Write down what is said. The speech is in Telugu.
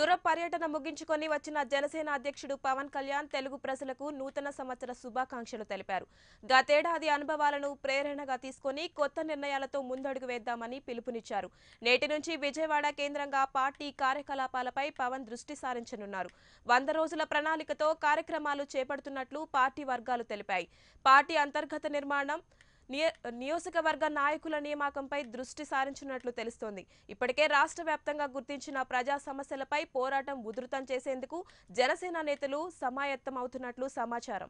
యూరప్ పర్యటన ముగించుకొని వచ్చిన జనసేన అధ్యక్షుడు పవన్ కళ్యాణ్ తెలుగు ప్రజలకు నూతన సంవత్సర శుభాకాంక్షలు తెలిపారు. గతేడాది అనుభవాలను ప్రేరణగా తీసుకొని కొత్త నిర్ణయాలతో ముందడుగు వేద్దామని పిలుపునిచ్చారు. నేటి నుంచి విజయవాడ కేంద్రంగా పార్టీ కార్యకలాపాలపై పవన్ దృష్టి సారించనున్నారు. 100 రోజుల ప్రణాళికతో కార్యక్రమాలు చేపడుతున్నట్లు పార్టీ వర్గాలు తెలిపాయి. పార్టీ అంతర్గత నిర్మాణం, నియోజకవర్గ నాయకుల నియామకంపై దృష్టి సారించినట్లు తెలుస్తోంది. ఇప్పటికే రాష్ట్ర వ్యాప్తంగా గుర్తించిన ప్రజా సమస్యలపై పోరాటం ఉధృతం చేసేందుకు జనసేన నేతలు సమాయత్తమవుతున్నట్లు సమాచారం.